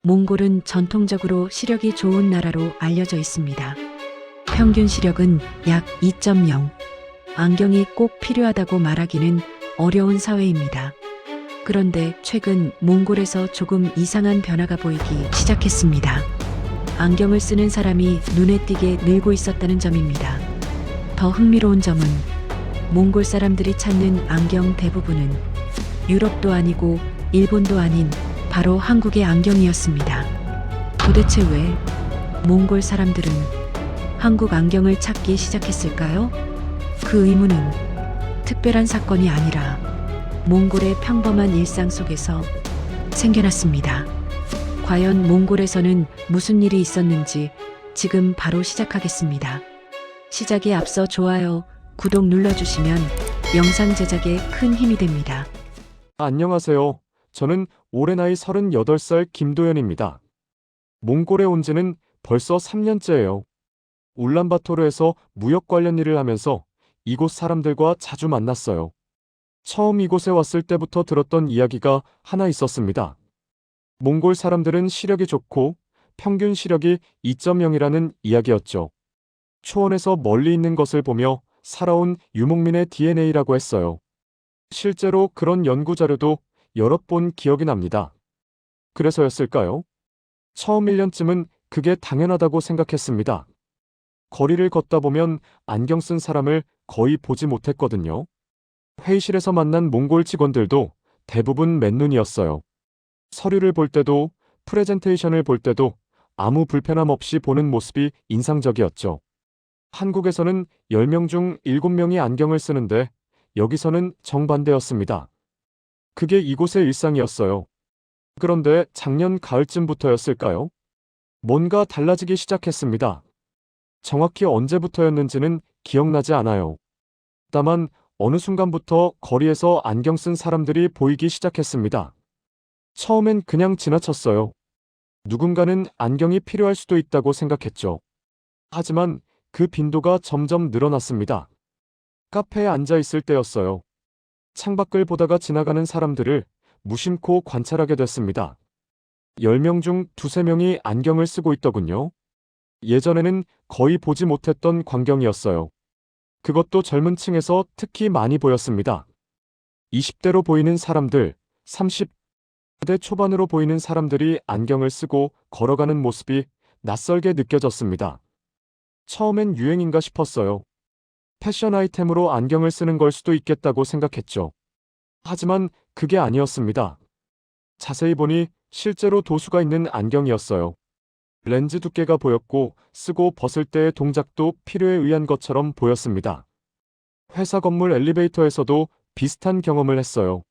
몽골은 전통적으로 시력이 좋은 나라로 알려져 있습니다. 평균 시력은 약 2.0. 안경이 꼭 필요하다고 말하기는 어려운 사회입니다. 그런데 최근 몽골에서 조금 이상한 변화가 보이기 시작했습니다. 안경을 쓰는 사람이 눈에 띄게 늘고 있었다는 점입니다. 더 흥미로운 점은 몽골 사람들이 찾는 안경 대부분은 유럽도 아니고 일본도 아닌 바로 한국의 안경이었습니다. 도대체 왜 몽골 사람들은 한국 안경을 찾기 시작했을까요? 그 의문은 특별한 사건이 아니라 몽골의 평범한 일상 속에서 생겨났습니다. 과연 몽골에서는 무슨 일이 있었는지 지금 바로 시작하겠습니다. 시작에 앞서 좋아요, 구독 눌러주시면 영상 제작에 큰 힘이 됩니다. 안녕하세요. 저는 올해 나이 38살 김도현입니다. 몽골에 온 지는 벌써 3년째예요. 울란바토르에서 무역 관련 일을 하면서 이곳 사람들과 자주 만났어요. 처음 이곳에 왔을 때부터 들었던 이야기가 하나 있었습니다. 몽골 사람들은 시력이 좋고 평균 시력이 2.0이라는 이야기였죠. 초원에서 멀리 있는 것을 보며 살아온 유목민의 DNA라고 했어요. 실제로 그런 연구 자료도 여러 번 기억이 납니다. 그래서였을까요? 처음 1년쯤은 그게 당연하다고 생각했습니다. 거리를 걷다 보면 안경 쓴 사람을 거의 보지 못했거든요. 회의실에서 만난 몽골 직원들도 대부분 맨눈이었어요. 서류를 볼 때도 프레젠테이션을 볼 때도 아무 불편함 없이 보는 모습이 인상적이었죠. 한국에서는 10명 중 7명이 안경을 쓰는데 여기서는 정반대였습니다. 그게 이곳의 일상이었어요. 그런데 작년 가을쯤부터였을까요? 뭔가 달라지기 시작했습니다. 정확히 언제부터였는지는 기억나지 않아요. 다만 어느 순간부터 거리에서 안경 쓴 사람들이 보이기 시작했습니다. 처음엔 그냥 지나쳤어요. 누군가는 안경이 필요할 수도 있다고 생각했죠. 하지만 그 빈도가 점점 늘어났습니다. 카페에 앉아 있을 때였어요. 창밖을 보다가 지나가는 사람들을 무심코 관찰하게 됐습니다. 10명 중 두세 명이 안경을 쓰고 있더군요. 예전에는 거의 보지 못했던 광경이었어요. 그것도 젊은 층에서 특히 많이 보였습니다. 20대로 보이는 사람들, 30대 초반으로 보이는 사람들이 안경을 쓰고 걸어가는 모습이 낯설게 느껴졌습니다. 처음엔 유행인가 싶었어요. 패션 아이템으로 안경을 쓰는 걸 수도 있겠다고 생각했죠. 하지만 그게 아니었습니다. 자세히 보니 실제로 도수가 있는 안경이었어요. 렌즈 두께가 보였고 쓰고 벗을 때의 동작도 필요에 의한 것처럼 보였습니다. 회사 건물 엘리베이터에서도 비슷한 경험을 했어요.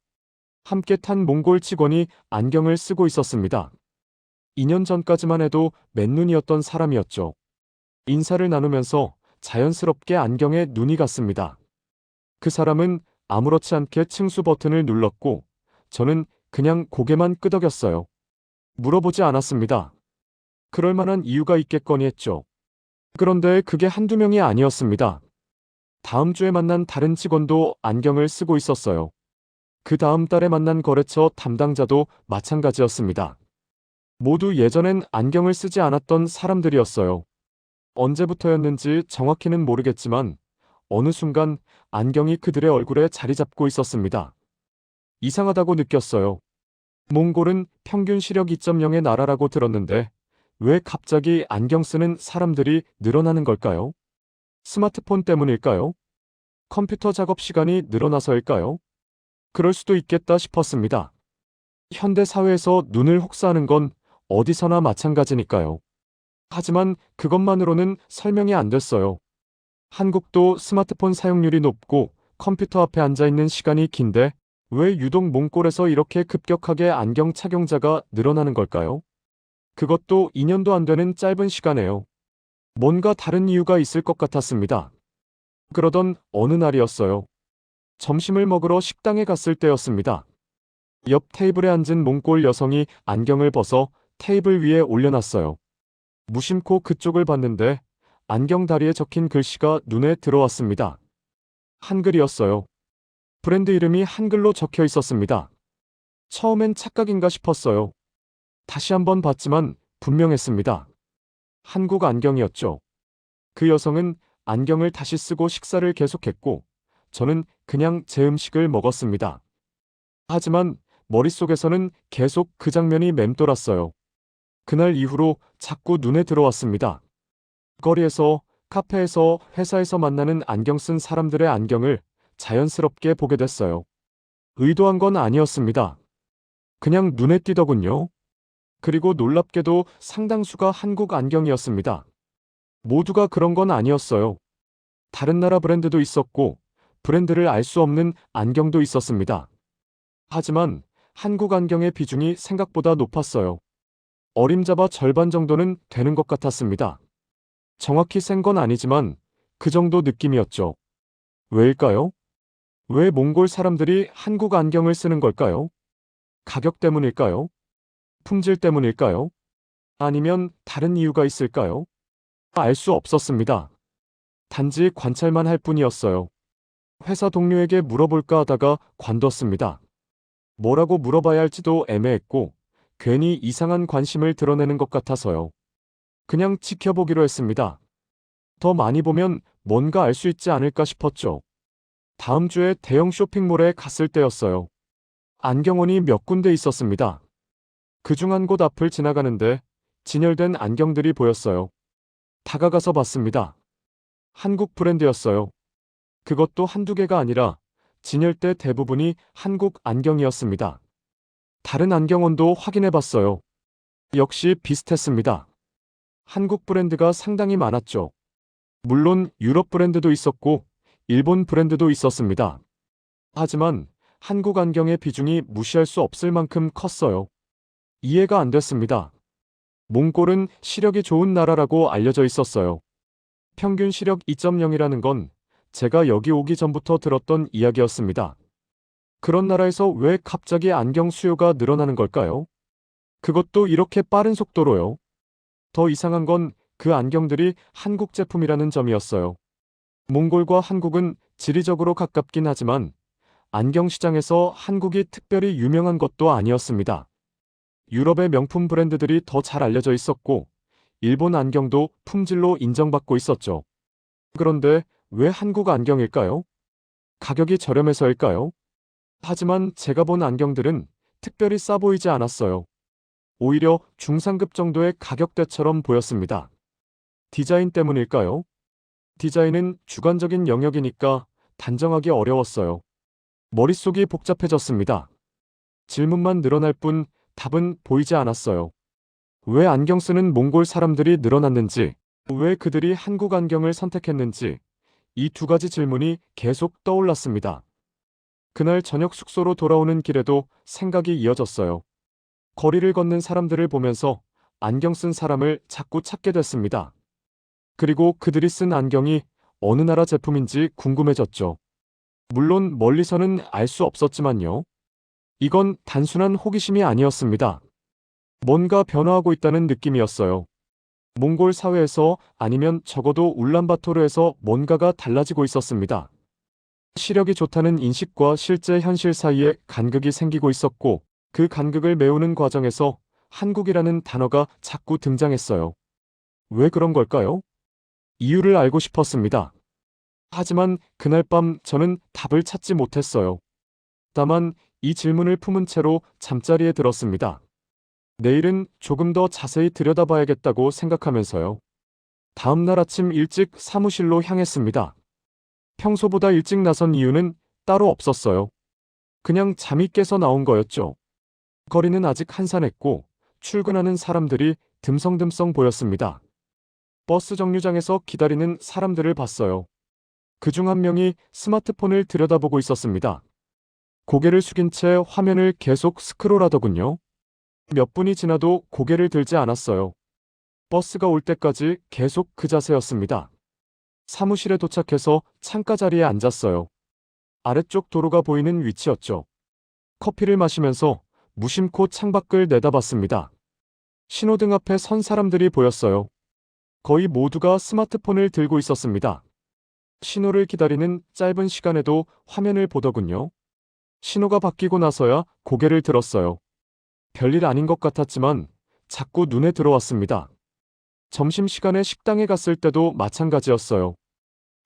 함께 탄 몽골 직원이 안경을 쓰고 있었습니다. 2년 전까지만 해도 맨눈이었던 사람이었죠. 인사를 나누면서 자연스럽게 안경에 눈이 갔습니다. 그 사람은 아무렇지 않게 층수 버튼을 눌렀고 저는 그냥 고개만 끄덕였어요. 물어보지 않았습니다. 그럴 만한 이유가 있겠거니 했죠. 그런데 그게 한두 명이 아니었습니다. 다음 주에 만난 다른 직원도 안경을 쓰고 있었어요. 그 다음 달에 만난 거래처 담당자도 마찬가지였습니다. 모두 예전엔 안경을 쓰지 않았던 사람들이었어요. 언제부터였는지 정확히는 모르겠지만 어느 순간 안경이 그들의 얼굴에 자리 잡고 있었습니다. 이상하다고 느꼈어요. 몽골은 평균 시력 2.0의 나라라고 들었는데 왜 갑자기 안경 쓰는 사람들이 늘어나는 걸까요? 스마트폰 때문일까요? 컴퓨터 작업 시간이 늘어나서일까요? 그럴 수도 있겠다 싶었습니다. 현대 사회에서 눈을 혹사하는 건 어디서나 마찬가지니까요. 하지만 그것만으로는 설명이 안 됐어요. 한국도 스마트폰 사용률이 높고 컴퓨터 앞에 앉아 있는 시간이 긴데 왜 유독 몽골에서 이렇게 급격하게 안경 착용자가 늘어나는 걸까요? 그것도 2년도 안 되는 짧은 시간에요. 뭔가 다른 이유가 있을 것 같았습니다. 그러던 어느 날이었어요. 점심을 먹으러 식당에 갔을 때였습니다. 옆 테이블에 앉은 몽골 여성이 안경을 벗어 테이블 위에 올려놨어요. 무심코 그쪽을 봤는데 안경 다리에 적힌 글씨가 눈에 들어왔습니다. 한글이었어요. 브랜드 이름이 한글로 적혀 있었습니다. 처음엔 착각인가 싶었어요. 다시 한번 봤지만 분명했습니다. 한국 안경이었죠. 그 여성은 안경을 다시 쓰고 식사를 계속했고, 저는 그냥 제 음식을 먹었습니다. 하지만 머릿속에서는 계속 그 장면이 맴돌았어요. 그날 이후로 자꾸 눈에 들어왔습니다. 거리에서, 카페에서, 회사에서 만나는 안경 쓴 사람들의 안경을 자연스럽게 보게 됐어요. 의도한 건 아니었습니다. 그냥 눈에 띄더군요. 그리고 놀랍게도 상당수가 한국 안경이었습니다. 모두가 그런 건 아니었어요. 다른 나라 브랜드도 있었고, 브랜드를 알 수 없는 안경도 있었습니다. 하지만 한국 안경의 비중이 생각보다 높았어요. 어림잡아 절반 정도는 되는 것 같았습니다. 정확히 센 건 아니지만 그 정도 느낌이었죠. 왜일까요? 왜 몽골 사람들이 한국 안경을 쓰는 걸까요? 가격 때문일까요? 품질 때문일까요? 아니면 다른 이유가 있을까요? 알 수 없었습니다. 단지 관찰만 할 뿐이었어요. 회사 동료에게 물어볼까 하다가 관뒀습니다. 뭐라고 물어봐야 할지도 애매했고, 괜히 이상한 관심을 드러내는 것 같아서요. 그냥 지켜보기로 했습니다. 더 많이 보면 뭔가 알 수 있지 않을까 싶었죠. 다음 주에 대형 쇼핑몰에 갔을 때였어요. 안경원이 몇 군데 있었습니다. 그중 한 곳 앞을 지나가는데 진열된 안경들이 보였어요. 다가가서 봤습니다. 한국 브랜드였어요. 그것도 한두 개가 아니라 진열대 대부분이 한국 안경이었습니다. 다른 안경원도 확인해 봤어요. 역시 비슷했습니다. 한국 브랜드가 상당히 많았죠. 물론 유럽 브랜드도 있었고 일본 브랜드도 있었습니다. 하지만 한국 안경의 비중이 무시할 수 없을 만큼 컸어요. 이해가 안 됐습니다. 몽골은 시력이 좋은 나라라고 알려져 있었어요. 평균 시력 2.0이라는 건 제가 여기 오기 전부터 들었던 이야기였습니다. 그런 나라에서 왜 갑자기 안경 수요가 늘어나는 걸까요? 그것도 이렇게 빠른 속도로요. 더 이상한 건 그 안경들이 한국 제품이라는 점이었어요. 몽골과 한국은 지리적으로 가깝긴 하지만 안경 시장에서 한국이 특별히 유명한 것도 아니었습니다. 유럽의 명품 브랜드들이 더 잘 알려져 있었고, 일본 안경도 품질로 인정받고 있었죠. 그런데 왜 한국 안경일까요? 가격이 저렴해서일까요? 하지만 제가 본 안경들은 특별히 싸 보이지 않았어요. 오히려 중상급 정도의 가격대처럼 보였습니다. 디자인 때문일까요? 디자인은 주관적인 영역이니까 단정하기 어려웠어요. 머릿속이 복잡해졌습니다. 질문만 늘어날 뿐 답은 보이지 않았어요. 왜 안경 쓰는 몽골 사람들이 늘어났는지, 왜 그들이 한국 안경을 선택했는지, 이 두 가지 질문이 계속 떠올랐습니다. 그날 저녁 숙소로 돌아오는 길에도 생각이 이어졌어요. 거리를 걷는 사람들을 보면서 안경 쓴 사람을 자꾸 찾게 됐습니다. 그리고 그들이 쓴 안경이 어느 나라 제품인지 궁금해졌죠. 물론 멀리서는 알 수 없었지만요. 이건 단순한 호기심이 아니었습니다. 뭔가 변화하고 있다는 느낌이었어요. 몽골 사회에서 아니면 적어도 울란바토르에서 뭔가가 달라지고 있었습니다. 시력이 좋다는 인식과 실제 현실 사이에 간극이 생기고 있었고, 그 간극을 메우는 과정에서 한국이라는 단어가 자꾸 등장했어요. 왜 그런 걸까요? 이유를 알고 싶었습니다. 하지만 그날 밤 저는 답을 찾지 못했어요. 다만 이 질문을 품은 채로 잠자리에 들었습니다. 내일은 조금 더 자세히 들여다봐야겠다고 생각하면서요. 다음 날 아침 일찍 사무실로 향했습니다. 평소보다 일찍 나선 이유는 따로 없었어요. 그냥 잠이 깨서 나온 거였죠. 거리는 아직 한산했고 출근하는 사람들이 듬성듬성 보였습니다. 버스 정류장에서 기다리는 사람들을 봤어요. 그중 한 명이 스마트폰을 들여다보고 있었습니다. 고개를 숙인 채 화면을 계속 스크롤하더군요. 몇 분이 지나도 고개를 들지 않았어요. 버스가 올 때까지 계속 그 자세였습니다. 사무실에 도착해서 창가 자리에 앉았어요. 아래쪽 도로가 보이는 위치였죠. 커피를 마시면서 무심코 창밖을 내다봤습니다. 신호등 앞에 선 사람들이 보였어요. 거의 모두가 스마트폰을 들고 있었습니다. 신호를 기다리는 짧은 시간에도 화면을 보더군요. 신호가 바뀌고 나서야 고개를 들었어요. 별일 아닌 것 같았지만 자꾸 눈에 들어왔습니다. 점심시간에 식당에 갔을 때도 마찬가지였어요.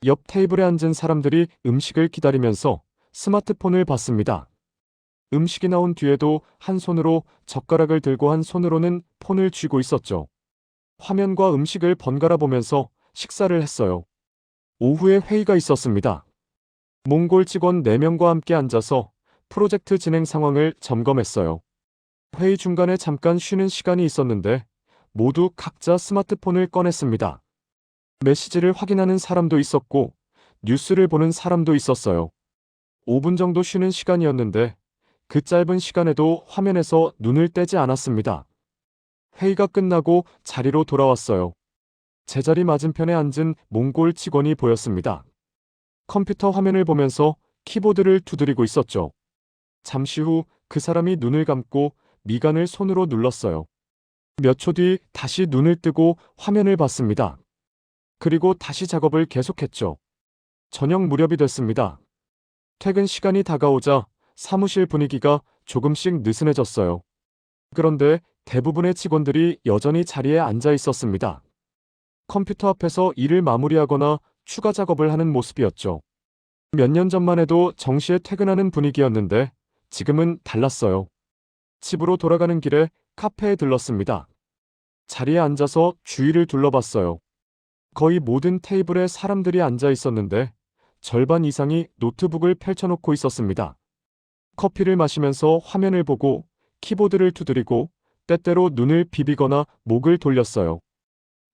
옆 테이블에 앉은 사람들이 음식을 기다리면서 스마트폰을 봤습니다. 음식이 나온 뒤에도 한 손으로 젓가락을 들고 한 손으로는 폰을 쥐고 있었죠. 화면과 음식을 번갈아 보면서 식사를 했어요. 오후에 회의가 있었습니다. 몽골 직원 4명과 함께 앉아서 프로젝트 진행 상황을 점검했어요. 회의 중간에 잠깐 쉬는 시간이 있었는데 모두 각자 스마트폰을 꺼냈습니다. 메시지를 확인하는 사람도 있었고 뉴스를 보는 사람도 있었어요. 5분 정도 쉬는 시간이었는데 그 짧은 시간에도 화면에서 눈을 떼지 않았습니다. 회의가 끝나고 자리로 돌아왔어요. 제자리 맞은편에 앉은 몽골 직원이 보였습니다. 컴퓨터 화면을 보면서 키보드를 두드리고 있었죠. 잠시 후 그 사람이 눈을 감고 미간을 손으로 눌렀어요. 몇 초 뒤 다시 눈을 뜨고 화면을 봤습니다. 그리고 다시 작업을 계속했죠. 저녁 무렵이 됐습니다. 퇴근 시간이 다가오자 사무실 분위기가 조금씩 느슨해졌어요. 그런데 대부분의 직원들이 여전히 자리에 앉아 있었습니다. 컴퓨터 앞에서 일을 마무리하거나 추가 작업을 하는 모습이었죠. 몇 년 전만 해도 정시에 퇴근하는 분위기였는데 지금은 달랐어요. 집으로 돌아가는 길에 카페에 들렀습니다. 자리에 앉아서 주위를 둘러봤어요. 거의 모든 테이블에 사람들이 앉아 있었는데 절반 이상이 노트북을 펼쳐놓고 있었습니다. 커피를 마시면서 화면을 보고 키보드를 두드리고 때때로 눈을 비비거나 목을 돌렸어요.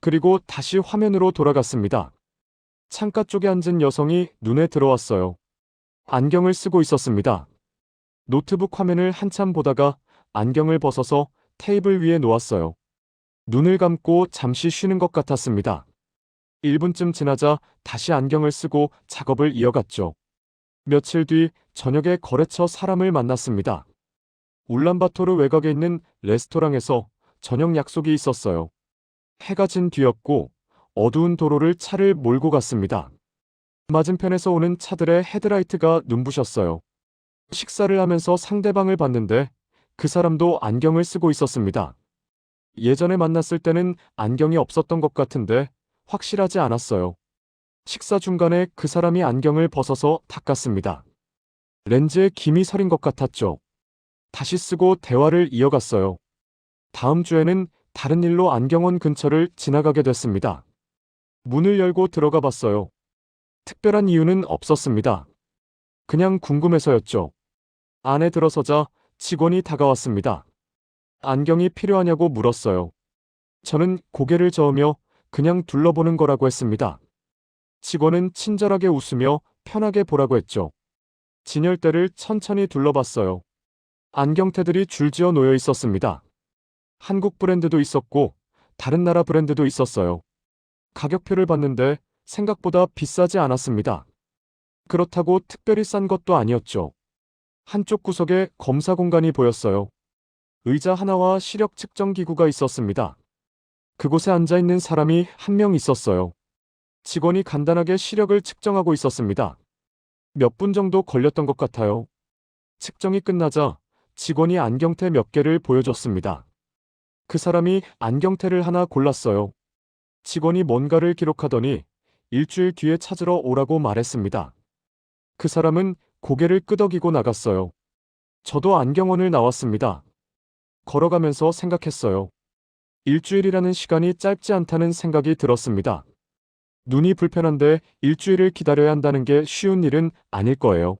그리고 다시 화면으로 돌아갔습니다. 창가 쪽에 앉은 여성이 눈에 들어왔어요. 안경을 쓰고 있었습니다. 노트북 화면을 한참 보다가 안경을 벗어서 테이블 위에 놓았어요. 눈을 감고 잠시 쉬는 것 같았습니다. 1분쯤 지나자 다시 안경을 쓰고 작업을 이어갔죠. 며칠 뒤 저녁에 거래처 사람을 만났습니다. 울란바토르 외곽에 있는 레스토랑에서 저녁 약속이 있었어요. 해가 진 뒤였고 어두운 도로를 차를 몰고 갔습니다. 맞은편에서 오는 차들의 헤드라이트가 눈부셨어요. 식사를 하면서 상대방을 봤는데 그 사람도 안경을 쓰고 있었습니다. 예전에 만났을 때는 안경이 없었던 것 같은데 확실하지 않았어요. 식사 중간에 그 사람이 안경을 벗어서 닦았습니다. 렌즈에 김이 서린 것 같았죠. 다시 쓰고 대화를 이어갔어요. 다음 주에는 다른 일로 안경원 근처를 지나가게 됐습니다. 문을 열고 들어가 봤어요. 특별한 이유는 없었습니다. 그냥 궁금해서였죠. 안에 들어서자 직원이 다가왔습니다. 안경이 필요하냐고 물었어요. 저는 고개를 저으며 그냥 둘러보는 거라고 했습니다. 직원은 친절하게 웃으며 편하게 보라고 했죠. 진열대를 천천히 둘러봤어요. 안경테들이 줄지어 놓여 있었습니다. 한국 브랜드도 있었고 다른 나라 브랜드도 있었어요. 가격표를 봤는데 생각보다 비싸지 않았습니다. 그렇다고 특별히 싼 것도 아니었죠. 한쪽 구석에 검사 공간이 보였어요. 의자 하나와 시력 측정 기구가 있었습니다. 그곳에 앉아 있는 사람이 한 명 있었어요. 직원이 간단하게 시력을 측정하고 있었습니다. 몇 분 정도 걸렸던 것 같아요. 측정이 끝나자 직원이 안경테 몇 개를 보여줬습니다. 그 사람이 안경테를 하나 골랐어요. 직원이 뭔가를 기록하더니 일주일 뒤에 찾으러 오라고 말했습니다. 그 사람은 고개를 끄덕이고 나갔어요. 저도 안경원을 나왔습니다. 걸어가면서 생각했어요. 일주일이라는 시간이 짧지 않다는 생각이 들었습니다. 눈이 불편한데 일주일을 기다려야 한다는 게 쉬운 일은 아닐 거예요.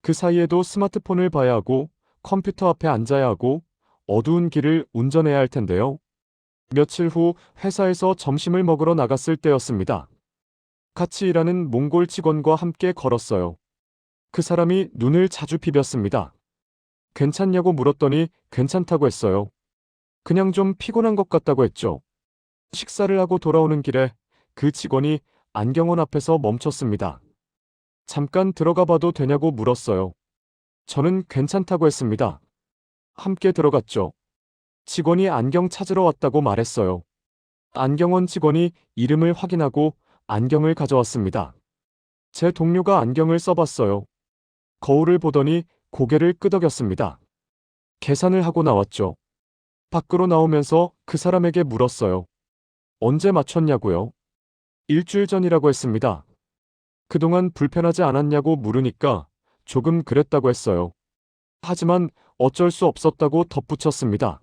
그 사이에도 스마트폰을 봐야 하고 컴퓨터 앞에 앉아야 하고 어두운 길을 운전해야 할 텐데요. 며칠 후 회사에서 점심을 먹으러 나갔을 때였습니다. 같이 일하는 몽골 직원과 함께 걸었어요. 그 사람이 눈을 자주 비볐습니다. 괜찮냐고 물었더니 괜찮다고 했어요. 그냥 좀 피곤한 것 같다고 했죠. 식사를 하고 돌아오는 길에 그 직원이 안경원 앞에서 멈췄습니다. 잠깐 들어가 봐도 되냐고 물었어요. 저는 괜찮다고 했습니다. 함께 들어갔죠. 직원이 안경 찾으러 왔다고 말했어요. 안경원 직원이 이름을 확인하고 안경을 가져왔습니다. 제 동료가 안경을 써봤어요. 거울을 보더니 고개를 끄덕였습니다. 계산을 하고 나왔죠. 밖으로 나오면서 그 사람에게 물었어요. 언제 맞췄냐고요? 일주일 전이라고 했습니다. 그동안 불편하지 않았냐고 물으니까 조금 그랬다고 했어요. 하지만 어쩔 수 없었다고 덧붙였습니다.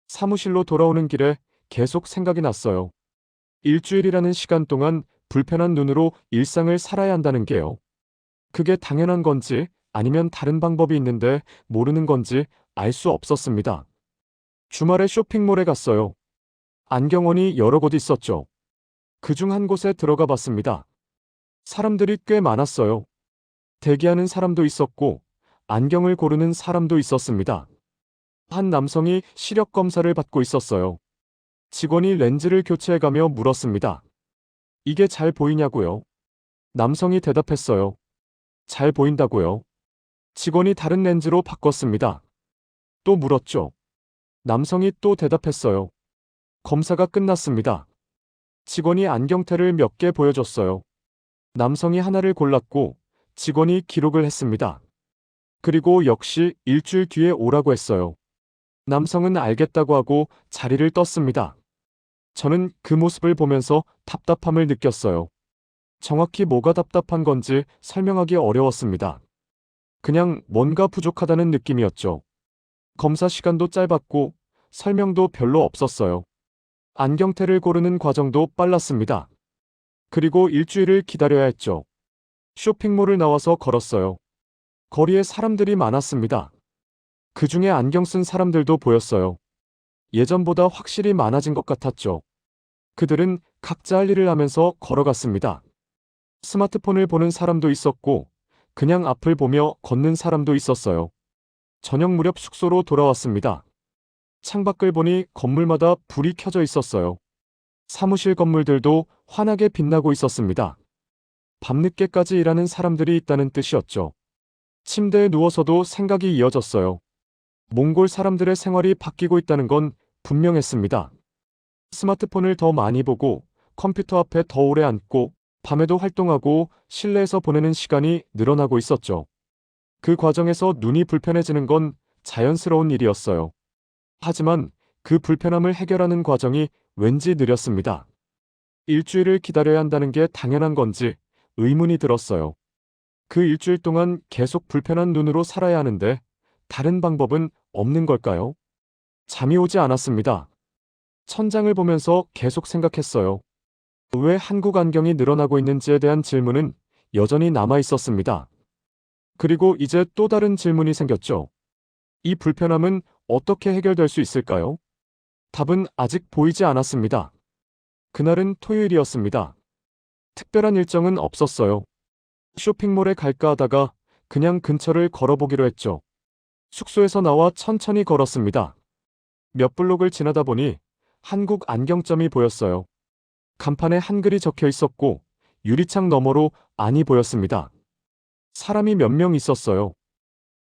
사무실로 돌아오는 길에 계속 생각이 났어요. 일주일이라는 시간 동안 불편한 눈으로 일상을 살아야 한다는 게요. 그게 당연한 건지 아니면 다른 방법이 있는데 모르는 건지 알 수 없었습니다. 주말에 쇼핑몰에 갔어요. 안경원이 여러 곳 있었죠. 그중 한 곳에 들어가 봤습니다. 사람들이 꽤 많았어요. 대기하는 사람도 있었고, 안경을 고르는 사람도 있었습니다. 한 남성이 시력 검사를 받고 있었어요. 직원이 렌즈를 교체해가며 물었습니다. 이게 잘 보이냐고요? 남성이 대답했어요. 잘 보인다고요. 직원이 다른 렌즈로 바꿨습니다. 또 물었죠. 남성이 또 대답했어요. 검사가 끝났습니다. 직원이 안경테를 몇 개 보여줬어요. 남성이 하나를 골랐고 직원이 기록을 했습니다. 그리고 역시 일주일 뒤에 오라고 했어요. 남성은 알겠다고 하고 자리를 떴습니다. 저는 그 모습을 보면서 답답함을 느꼈어요. 정확히 뭐가 답답한 건지 설명하기 어려웠습니다. 그냥 뭔가 부족하다는 느낌이었죠. 검사 시간도 짧았고 설명도 별로 없었어요. 안경테를 고르는 과정도 빨랐습니다. 그리고 일주일을 기다려야 했죠. 쇼핑몰을 나와서 걸었어요. 거리에 사람들이 많았습니다. 그 중에 안경 쓴 사람들도 보였어요. 예전보다 확실히 많아진 것 같았죠. 그들은 각자 할 일을 하면서 걸어갔습니다. 스마트폰을 보는 사람도 있었고, 그냥 앞을 보며 걷는 사람도 있었어요. 저녁 무렵 숙소로 돌아왔습니다. 창밖을 보니 건물마다 불이 켜져 있었어요. 사무실 건물들도 환하게 빛나고 있었습니다. 밤늦게까지 일하는 사람들이 있다는 뜻이었죠. 침대에 누워서도 생각이 이어졌어요. 몽골 사람들의 생활이 바뀌고 있다는 건 분명했습니다. 스마트폰을 더 많이 보고 컴퓨터 앞에 더 오래 앉고 밤에도 활동하고 실내에서 보내는 시간이 늘어나고 있었죠. 그 과정에서 눈이 불편해지는 건 자연스러운 일이었어요. 하지만 그 불편함을 해결하는 과정이 왠지 느렸습니다. 일주일을 기다려야 한다는 게 당연한 건지 의문이 들었어요. 그 일주일 동안 계속 불편한 눈으로 살아야 하는데 다른 방법은 없는 걸까요? 잠이 오지 않았습니다. 천장을 보면서 계속 생각했어요. 왜 한국 안경이 늘어나고 있는지에 대한 질문은 여전히 남아 있었습니다. 그리고 이제 또 다른 질문이 생겼죠. 이 불편함은 어떻게 해결될 수 있을까요? 답은 아직 보이지 않았습니다. 그날은 토요일이었습니다. 특별한 일정은 없었어요. 쇼핑몰에 갈까 하다가 그냥 근처를 걸어보기로 했죠. 숙소에서 나와 천천히 걸었습니다. 몇 블록을 지나다 보니 한국 안경점이 보였어요. 간판에 한글이 적혀 있었고 유리창 너머로 안이 보였습니다. 사람이 몇 명 있었어요.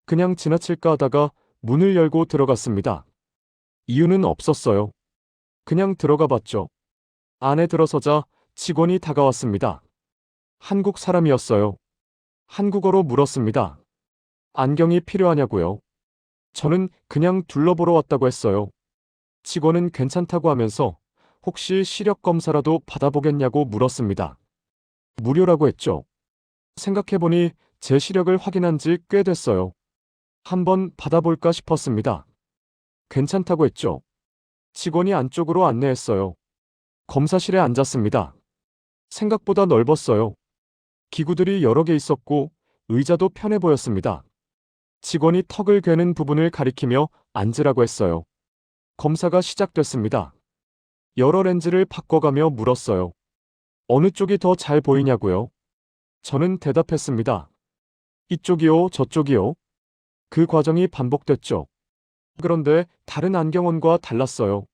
그냥 지나칠까 하다가 문을 열고 들어갔습니다. 이유는 없었어요. 그냥 들어가 봤죠. 안에 들어서자 직원이 다가왔습니다. 한국 사람이었어요. 한국어로 물었습니다. 안경이 필요하냐고요? 저는 그냥 둘러보러 왔다고 했어요. 직원은 괜찮다고 하면서 혹시 시력 검사라도 받아보겠냐고 물었습니다. 무료라고 했죠. 생각해보니 제 시력을 확인한 지 꽤 됐어요. 한번 받아볼까 싶었습니다. 괜찮다고 했죠. 직원이 안쪽으로 안내했어요. 검사실에 앉았습니다. 생각보다 넓었어요. 기구들이 여러 개 있었고 의자도 편해 보였습니다. 직원이 턱을 괴는 부분을 가리키며 앉으라고 했어요. 검사가 시작됐습니다. 여러 렌즈를 바꿔가며 물었어요. 어느 쪽이 더 잘 보이냐고요? 저는 대답했습니다. 이쪽이요, 저쪽이요. 그 과정이 반복됐죠. 그런데 다른 안경원과 달랐어요.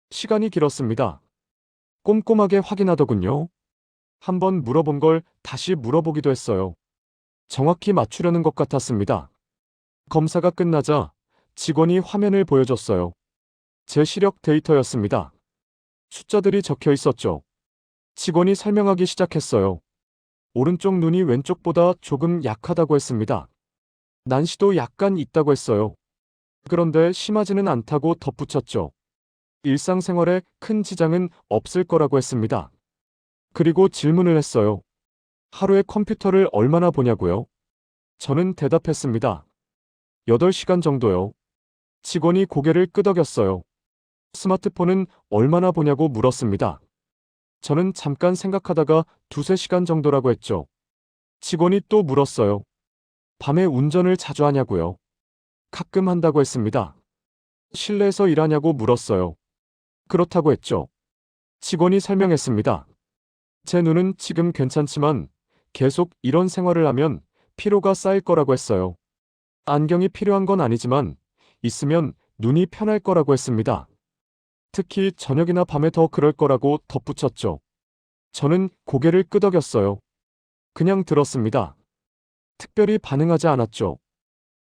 시간이 길었습니다. 꼼꼼하게 확인하더군요. 한번 물어본 걸 다시 물어보기도 했어요. 정확히 맞추려는 것 같았습니다. 검사가 끝나자 직원이 화면을 보여줬어요. 제 시력 데이터였습니다. 숫자들이 적혀 있었죠. 직원이 설명하기 시작했어요. 오른쪽 눈이 왼쪽보다 조금 약하다고 했습니다. 난시도 약간 있다고 했어요. 그런데 심하지는 않다고 덧붙였죠. 일상생활에 큰 지장은 없을 거라고 했습니다. 그리고 질문을 했어요. 하루에 컴퓨터를 얼마나 보냐고요? 저는 대답했습니다. 8시간 정도요. 직원이 고개를 끄덕였어요. 스마트폰은 얼마나 보냐고 물었습니다. 저는 잠깐 생각하다가 2~3시간 정도라고 했죠. 직원이 또 물었어요. 밤에 운전을 자주 하냐고요? 가끔 한다고 했습니다. 실내에서 일하냐고 물었어요. 그렇다고 했죠. 직원이 설명했습니다. 제 눈은 지금 괜찮지만 계속 이런 생활을 하면 피로가 쌓일 거라고 했어요. 안경이 필요한 건 아니지만 있으면 눈이 편할 거라고 했습니다. 특히 저녁이나 밤에 더 그럴 거라고 덧붙였죠. 저는 고개를 끄덕였어요. 그냥 들었습니다. 특별히 반응하지 않았죠.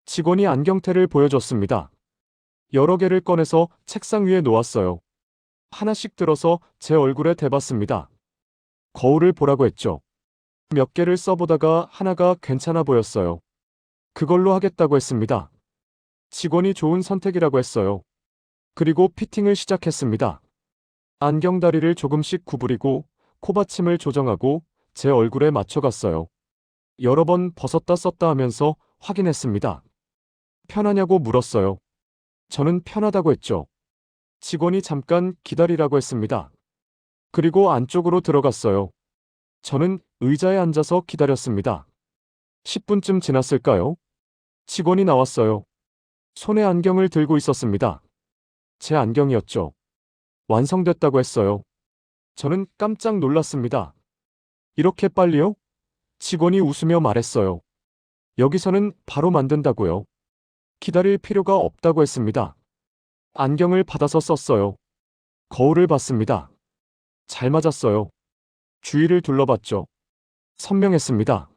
직원이 안경테를 보여줬습니다. 여러 개를 꺼내서 책상 위에 놓았어요. 하나씩 들어서 제 얼굴에 대봤습니다. 거울을 보라고 했죠. 몇 개를 써보다가 하나가 괜찮아 보였어요. 그걸로 하겠다고 했습니다. 직원이 좋은 선택이라고 했어요. 그리고 피팅을 시작했습니다. 안경 다리를 조금씩 구부리고 코받침을 조정하고 제 얼굴에 맞춰갔어요. 여러 번 벗었다 썼다 하면서 확인했습니다. 편하냐고 물었어요. 저는 편하다고 했죠. 직원이 잠깐 기다리라고 했습니다. 그리고 안쪽으로 들어갔어요. 저는 의자에 앉아서 기다렸습니다. 10분쯤 지났을까요? 직원이 나왔어요. 손에 안경을 들고 있었습니다. 제 안경이었죠. 완성됐다고 했어요. 저는 깜짝 놀랐습니다. 이렇게 빨리요? 직원이 웃으며 말했어요. 여기서는 바로 만든다고요. 기다릴 필요가 없다고 했습니다. 안경을 받아서 썼어요. 거울을 봤습니다. 잘 맞았어요. 주위를 둘러봤죠. 선명했습니다.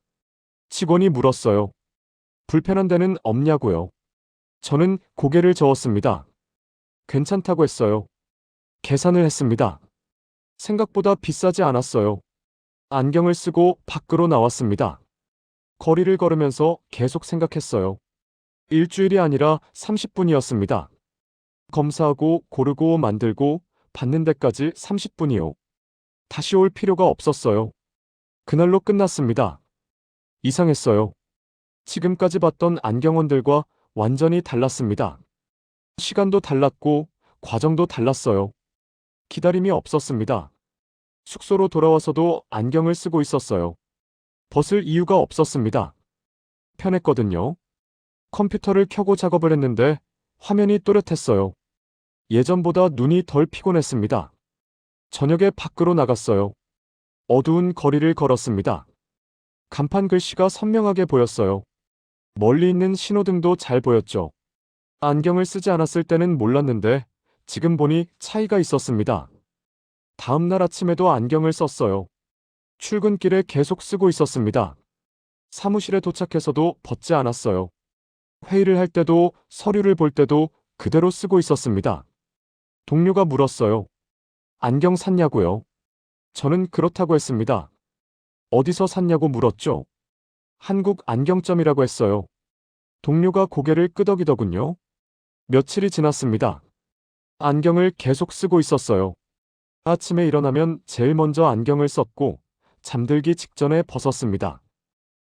직원이 물었어요. 불편한 데는 없냐고요. 저는 고개를 저었습니다. 괜찮다고 했어요. 계산을 했습니다. 생각보다 비싸지 않았어요. 안경을 쓰고 밖으로 나왔습니다. 거리를 걸으면서 계속 생각했어요. 일주일이 아니라 30분이었습니다. 검사하고 고르고 만들고 받는 데까지 30분이요. 다시 올 필요가 없었어요. 그날로 끝났습니다. 이상했어요. 지금까지 봤던 안경원들과 완전히 달랐습니다. 시간도 달랐고 과정도 달랐어요. 기다림이 없었습니다. 숙소로 돌아와서도 안경을 쓰고 있었어요. 벗을 이유가 없었습니다. 편했거든요. 컴퓨터를 켜고 작업을 했는데 화면이 또렷했어요. 예전보다 눈이 덜 피곤했습니다. 저녁에 밖으로 나갔어요. 어두운 거리를 걸었습니다. 간판 글씨가 선명하게 보였어요. 멀리 있는 신호등도 잘 보였죠. 안경을 쓰지 않았을 때는 몰랐는데 지금 보니 차이가 있었습니다. 다음 날 아침에도 안경을 썼어요. 출근길에 계속 쓰고 있었습니다. 사무실에 도착해서도 벗지 않았어요. 회의를 할 때도 서류를 볼 때도 그대로 쓰고 있었습니다. 동료가 물었어요. 안경 샀냐고요? 저는 그렇다고 했습니다. 어디서 샀냐고 물었죠. 한국 안경점이라고 했어요. 동료가 고개를 끄덕이더군요. 며칠이 지났습니다. 안경을 계속 쓰고 있었어요. 아침에 일어나면 제일 먼저 안경을 썼고 잠들기 직전에 벗었습니다.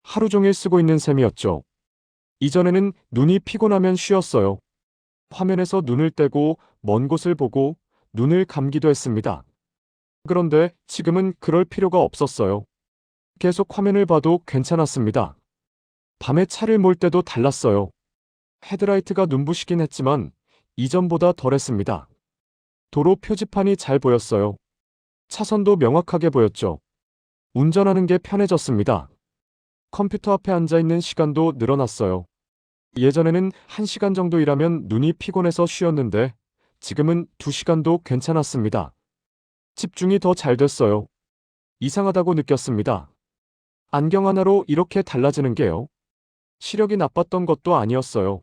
하루 종일 쓰고 있는 셈이었죠. 이전에는 눈이 피곤하면 쉬었어요. 화면에서 눈을 떼고 먼 곳을 보고 눈을 감기도 했습니다. 그런데 지금은 그럴 필요가 없었어요. 계속 화면을 봐도 괜찮았습니다. 밤에 차를 몰 때도 달랐어요. 헤드라이트가 눈부시긴 했지만 이전보다 덜했습니다. 도로 표지판이 잘 보였어요. 차선도 명확하게 보였죠. 운전하는 게 편해졌습니다. 컴퓨터 앞에 앉아 있는 시간도 늘어났어요. 예전에는 1시간 정도 일하면 눈이 피곤해서 쉬었는데 지금은 2시간도 괜찮았습니다. 집중이 더 잘 됐어요. 이상하다고 느꼈습니다. 안경 하나로 이렇게 달라지는 게요. 시력이 나빴던 것도 아니었어요.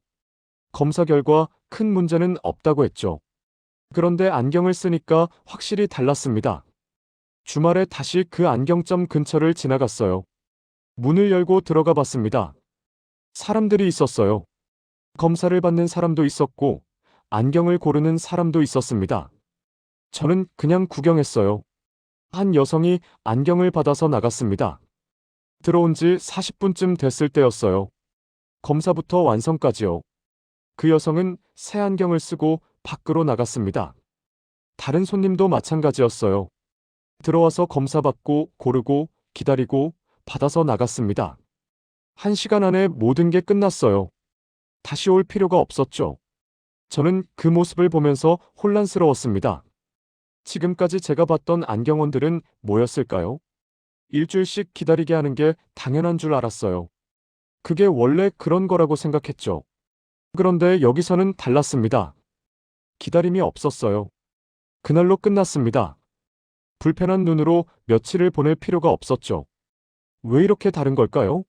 검사 결과 큰 문제는 없다고 했죠. 그런데 안경을 쓰니까 확실히 달랐습니다. 주말에 다시 그 안경점 근처를 지나갔어요. 문을 열고 들어가 봤습니다. 사람들이 있었어요. 검사를 받는 사람도 있었고, 안경을 고르는 사람도 있었습니다. 저는 그냥 구경했어요. 한 여성이 안경을 받아서 나갔습니다. 들어온 지 40분쯤 됐을 때였어요. 검사부터 완성까지요. 그 여성은 새 안경을 쓰고 밖으로 나갔습니다. 다른 손님도 마찬가지였어요. 들어와서 검사받고 고르고 기다리고 받아서 나갔습니다. 1시간 안에 모든 게 끝났어요. 다시 올 필요가 없었죠. 저는 그 모습을 보면서 혼란스러웠습니다. 지금까지 제가 봤던 안경원들은 뭐였을까요? 일주일씩 기다리게 하는 게 당연한 줄 알았어요. 그게 원래 그런 거라고 생각했죠. 그런데 여기서는 달랐습니다. 기다림이 없었어요. 그날로 끝났습니다. 불편한 눈으로 며칠을 보낼 필요가 없었죠. 왜 이렇게 다른 걸까요?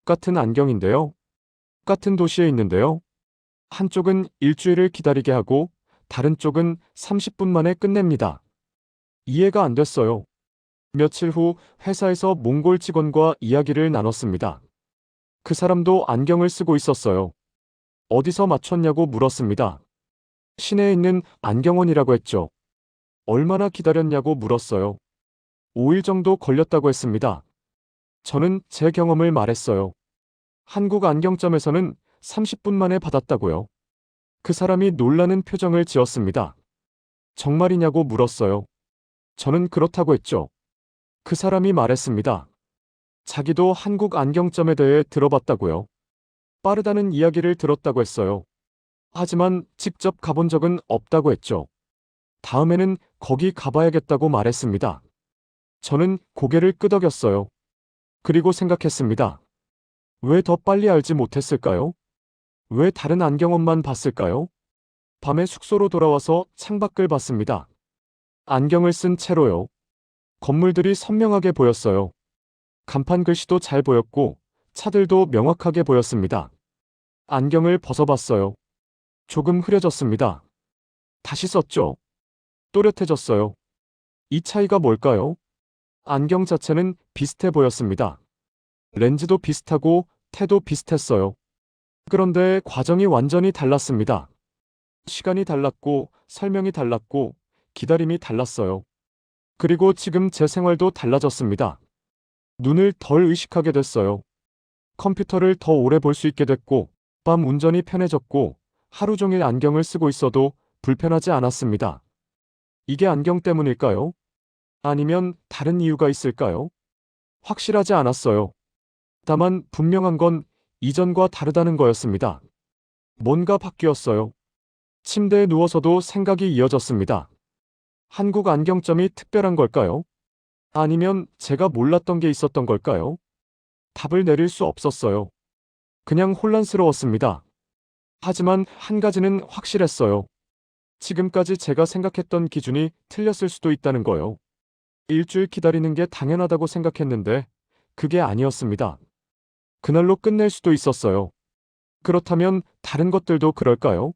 같은 안경인데요. 같은 도시에 있는데요. 한쪽은 일주일을 기다리게 하고 다른 쪽은 30분 만에 끝냅니다. 이해가 안 됐어요. 며칠 후 회사에서 몽골 직원과 이야기를 나눴습니다. 그 사람도 안경을 쓰고 있었어요. 어디서 맞췄냐고 물었습니다. 시내에 있는 안경원이라고 했죠. 얼마나 기다렸냐고 물었어요. 5일 정도 걸렸다고 했습니다. 저는 제 경험을 말했어요. 한국 안경점에서는 30분 만에 받았다고요. 그 사람이 놀라는 표정을 지었습니다. 정말이냐고 물었어요. 저는 그렇다고 했죠. 그 사람이 말했습니다. 자기도 한국 안경점에 대해 들어봤다고요. 빠르다는 이야기를 들었다고 했어요. 하지만 직접 가본 적은 없다고 했죠. 다음에는 거기 가봐야겠다고 말했습니다. 저는 고개를 끄덕였어요. 그리고 생각했습니다. 왜 더 빨리 알지 못했을까요? 왜 다른 안경원만 봤을까요? 밤에 숙소로 돌아와서 창밖을 봤습니다. 안경을 쓴 채로요. 건물들이 선명하게 보였어요. 간판 글씨도 잘 보였고 차들도 명확하게 보였습니다. 안경을 벗어봤어요. 조금 흐려졌습니다. 다시 썼죠. 또렷해졌어요. 이 차이가 뭘까요? 안경 자체는 비슷해 보였습니다. 렌즈도 비슷하고 태도 비슷했어요. 그런데 과정이 완전히 달랐습니다. 시간이 달랐고 설명이 달랐고 기다림이 달랐어요. 그리고 지금 제 생활도 달라졌습니다. 눈을 덜 의식하게 됐어요. 컴퓨터를 더 오래 볼 수 있게 됐고 밤 운전이 편해졌고 하루 종일 안경을 쓰고 있어도 불편하지 않았습니다. 이게 안경 때문일까요? 아니면 다른 이유가 있을까요? 확실하지 않았어요. 다만 분명한 건 이전과 다르다는 거였습니다. 뭔가 바뀌었어요. 침대에 누워서도 생각이 이어졌습니다. 한국 안경점이 특별한 걸까요? 아니면 제가 몰랐던 게 있었던 걸까요? 답을 내릴 수 없었어요. 그냥 혼란스러웠습니다. 하지만 한 가지는 확실했어요. 지금까지 제가 생각했던 기준이 틀렸을 수도 있다는 거요. 일주일 기다리는 게 당연하다고 생각했는데 그게 아니었습니다. 그날로 끝낼 수도 있었어요. 그렇다면 다른 것들도 그럴까요?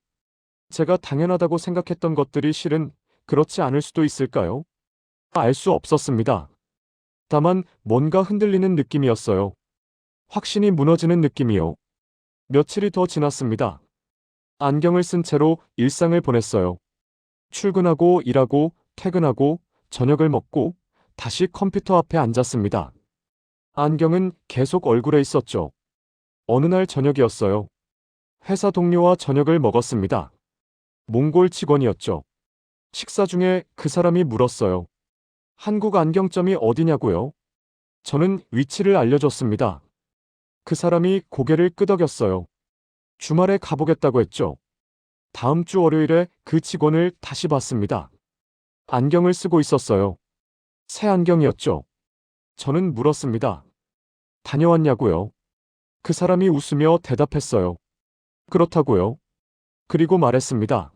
제가 당연하다고 생각했던 것들이 실은 그렇지 않을 수도 있을까요? 알 수 없었습니다. 다만 뭔가 흔들리는 느낌이었어요. 확신이 무너지는 느낌이요. 며칠이 더 지났습니다. 안경을 쓴 채로 일상을 보냈어요. 출근하고 일하고 퇴근하고 저녁을 먹고 다시 컴퓨터 앞에 앉았습니다. 안경은 계속 얼굴에 있었죠. 어느 날 저녁이었어요. 회사 동료와 저녁을 먹었습니다. 몽골 직원이었죠. 식사 중에 그 사람이 물었어요. 한국 안경점이 어디냐고요? 저는 위치를 알려줬습니다. 그 사람이 고개를 끄덕였어요. 주말에 가보겠다고 했죠. 다음 주 월요일에 그 직원을 다시 봤습니다. 안경을 쓰고 있었어요. 새 안경이었죠. 저는 물었습니다. 다녀왔냐고요? 그 사람이 웃으며 대답했어요. 그렇다고요. 그리고 말했습니다.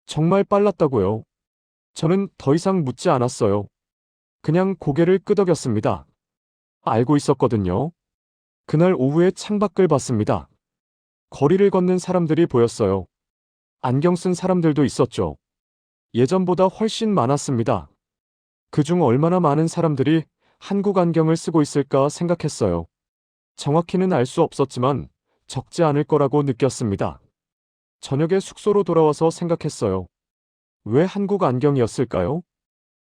정말 빨랐다고요. 저는 더 이상 묻지 않았어요. 그냥 고개를 끄덕였습니다. 알고 있었거든요. 그날 오후에 창밖을 봤습니다. 거리를 걷는 사람들이 보였어요. 안경 쓴 사람들도 있었죠. 예전보다 훨씬 많았습니다. 그중 얼마나 많은 사람들이 한국 안경을 쓰고 있을까 생각했어요. 정확히는 알 수 없었지만 적지 않을 거라고 느꼈습니다. 저녁에 숙소로 돌아와서 생각했어요. 왜 한국 안경이었을까요?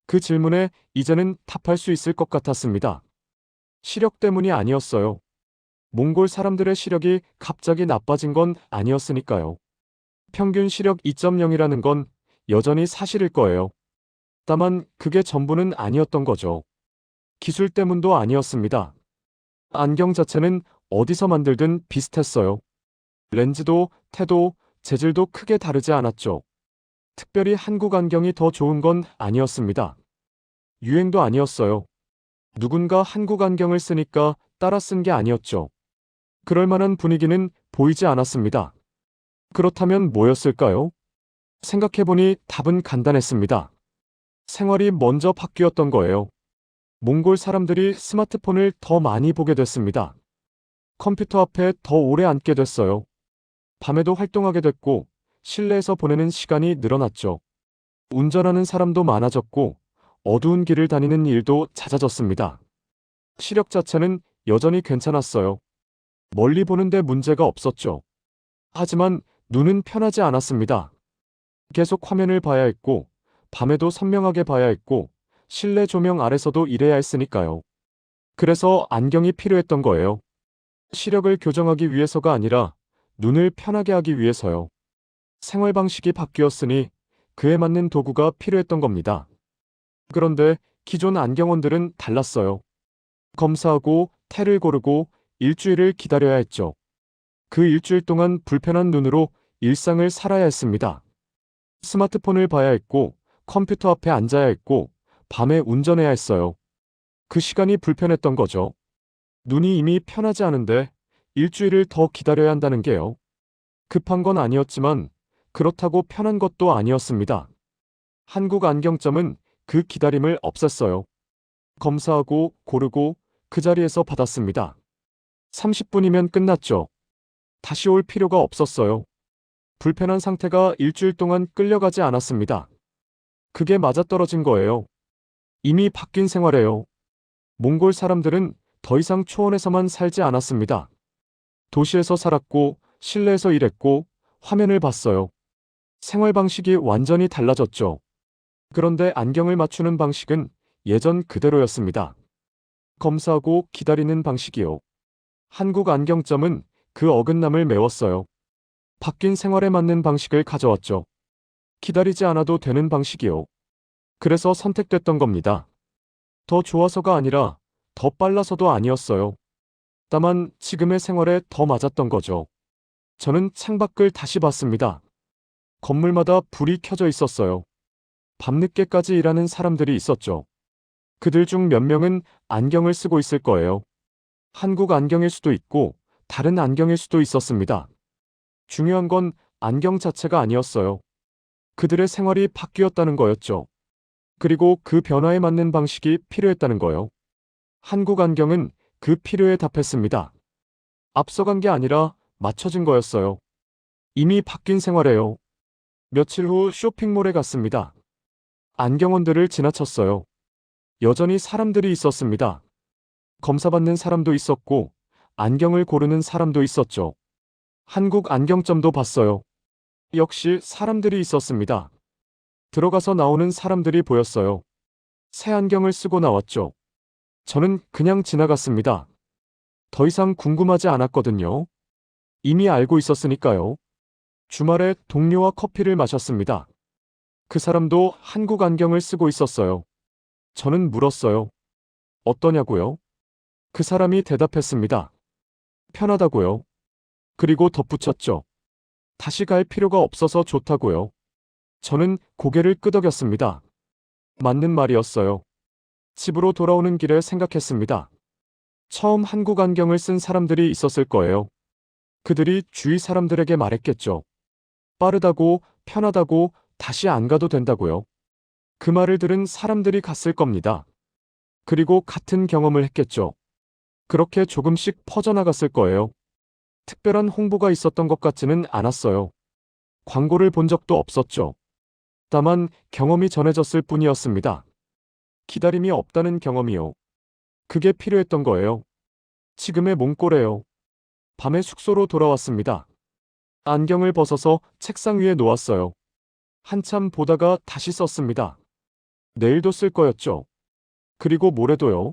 그 질문에 이제는 답할 수 있을 것 같았습니다. 시력 때문이 아니었어요. 몽골 사람들의 시력이 갑자기 나빠진 건 아니었으니까요. 평균 시력 2.0이라는 건 여전히 사실일 거예요. 다만 그게 전부는 아니었던 거죠. 기술 때문도 아니었습니다. 안경 자체는 어디서 만들든 비슷했어요. 렌즈도, 태도, 재질도 크게 다르지 않았죠. 특별히 한국 안경이 더 좋은 건 아니었습니다. 유행도 아니었어요. 누군가 한국 안경을 쓰니까 따라 쓴 게 아니었죠. 그럴 만한 분위기는 보이지 않았습니다. 그렇다면 뭐였을까요? 생각해보니 답은 간단했습니다. 생활이 먼저 바뀌었던 거예요. 몽골 사람들이 스마트폰을 더 많이 보게 됐습니다. 컴퓨터 앞에 더 오래 앉게 됐어요. 밤에도 활동하게 됐고, 실내에서 보내는 시간이 늘어났죠. 운전하는 사람도 많아졌고, 어두운 길을 다니는 일도 잦아졌습니다. 시력 자체는 여전히 괜찮았어요. 멀리 보는데 문제가 없었죠. 하지만 눈은 편하지 않았습니다. 계속 화면을 봐야 했고, 밤에도 선명하게 봐야 했고, 실내 조명 아래서도 일해야 했으니까요. 그래서 안경이 필요했던 거예요. 시력을 교정하기 위해서가 아니라 눈을 편하게 하기 위해서요. 생활 방식이 바뀌었으니 그에 맞는 도구가 필요했던 겁니다. 그런데 기존 안경원들은 달랐어요. 검사하고 테를 고르고 일주일을 기다려야 했죠. 그 일주일 동안 불편한 눈으로 일상을 살아야 했습니다. 스마트폰을 봐야 했고, 컴퓨터 앞에 앉아야 했고, 밤에 운전해야 했어요. 그 시간이 불편했던 거죠. 눈이 이미 편하지 않은데 일주일을 더 기다려야 한다는 게요. 급한 건 아니었지만 그렇다고 편한 것도 아니었습니다. 한국 안경점은 그 기다림을 없앴어요. 검사하고 고르고 그 자리에서 받았습니다. 30분이면 끝났죠. 다시 올 필요가 없었어요. 불편한 상태가 일주일 동안 끌려가지 않았습니다. 그게 맞아떨어진 거예요. 이미 바뀐 생활이에요. 몽골 사람들은 더 이상 초원에서만 살지 않았습니다. 도시에서 살았고, 실내에서 일했고, 화면을 봤어요. 생활 방식이 완전히 달라졌죠. 그런데 안경을 맞추는 방식은 예전 그대로였습니다. 검사하고 기다리는 방식이요. 한국 안경점은 그 어긋남을 메웠어요. 바뀐 생활에 맞는 방식을 가져왔죠. 기다리지 않아도 되는 방식이요. 그래서 선택됐던 겁니다. 더 좋아서가 아니라 더 빨라서도 아니었어요. 다만 지금의 생활에 더 맞았던 거죠. 저는 창밖을 다시 봤습니다. 건물마다 불이 켜져 있었어요. 밤늦게까지 일하는 사람들이 있었죠. 그들 중 몇 명은 안경을 쓰고 있을 거예요. 한국 안경일 수도 있고 다른 안경일 수도 있었습니다. 중요한 건 안경 자체가 아니었어요. 그들의 생활이 바뀌었다는 거였죠. 그리고 그 변화에 맞는 방식이 필요했다는 거요. 한국 안경은 그 필요에 답했습니다. 앞서간 게 아니라 맞춰진 거였어요. 이미 바뀐 생활이에요. 며칠 후 쇼핑몰에 갔습니다. 안경원들을 지나쳤어요. 여전히 사람들이 있었습니다. 검사받는 사람도 있었고, 안경을 고르는 사람도 있었죠. 한국 안경점도 봤어요. 역시 사람들이 있었습니다. 들어가서 나오는 사람들이 보였어요. 새 안경을 쓰고 나왔죠. 저는 그냥 지나갔습니다. 더 이상 궁금하지 않았거든요. 이미 알고 있었으니까요. 주말에 동료와 커피를 마셨습니다. 그 사람도 한국 안경을 쓰고 있었어요. 저는 물었어요. 어떠냐고요? 그 사람이 대답했습니다. 편하다고요. 그리고 덧붙였죠. 다시 갈 필요가 없어서 좋다고요. 저는 고개를 끄덕였습니다. 맞는 말이었어요. 집으로 돌아오는 길에 생각했습니다. 처음 한국 안경을 쓴 사람들이 있었을 거예요. 그들이 주위 사람들에게 말했겠죠. 빠르다고, 편하다고, 다시 안 가도 된다고요. 그 말을 들은 사람들이 갔을 겁니다. 그리고 같은 경험을 했겠죠. 그렇게 조금씩 퍼져나갔을 거예요. 특별한 홍보가 있었던 것 같지는 않았어요. 광고를 본 적도 없었죠. 다만 경험이 전해졌을 뿐이었습니다. 기다림이 없다는 경험이요. 그게 필요했던 거예요. 지금의 몽골에요. 밤에 숙소로 돌아왔습니다. 안경을 벗어서 책상 위에 놓았어요. 한참 보다가 다시 썼습니다. 내일도 쓸 거였죠. 그리고 모레도요.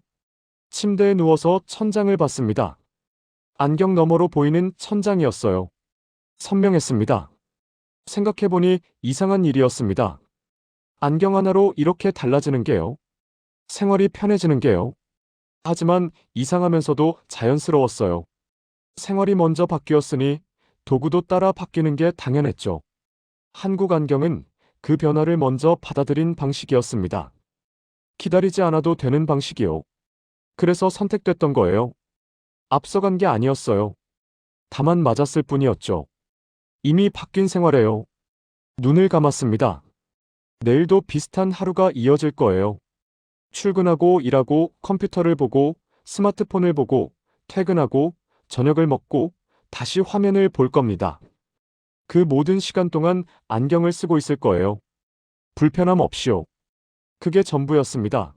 침대에 누워서 천장을 봤습니다. 안경 너머로 보이는 천장이었어요. 선명했습니다. 생각해보니 이상한 일이었습니다. 안경 하나로 이렇게 달라지는 게요. 생활이 편해지는 게요. 하지만 이상하면서도 자연스러웠어요. 생활이 먼저 바뀌었으니 도구도 따라 바뀌는 게 당연했죠. 한국 안경은 그 변화를 먼저 받아들인 방식이었습니다. 기다리지 않아도 되는 방식이요. 그래서 선택됐던 거예요. 앞서간 게 아니었어요. 다만 맞았을 뿐이었죠. 이미 바뀐 생활에요. 눈을 감았습니다. 내일도 비슷한 하루가 이어질 거예요. 출근하고 일하고 컴퓨터를 보고 스마트폰을 보고 퇴근하고 저녁을 먹고 다시 화면을 볼 겁니다. 그 모든 시간 동안 안경을 쓰고 있을 거예요. 불편함 없이요. 그게 전부였습니다.